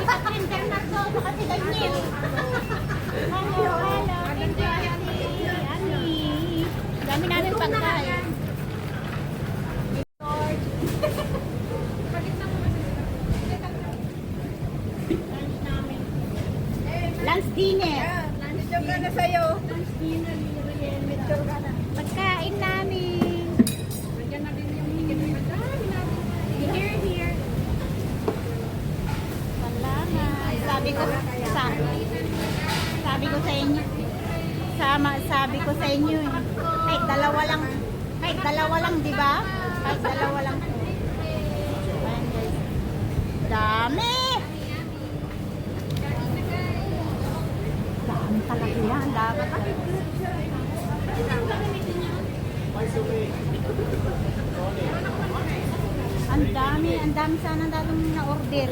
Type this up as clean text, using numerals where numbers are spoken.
Printer na to, saka si Daniel. Hello, hello. Thank you, Ani. Dami namin pagkain. Lunch dinner. Medyo ka na sa'yo. Lunch dinner. Medyo ka na. Pagkain namin. Nandiyan na din yung higit na madami natin. Here. Salamat. Sabi ko sa inyo. Sabi ko sa inyo. Kahit dalawa lang, di ba? Kahit dalawa lang. Ayan, guys. Dami! Dami talaga yan. Dami pa. Ang dami sana dating na-order.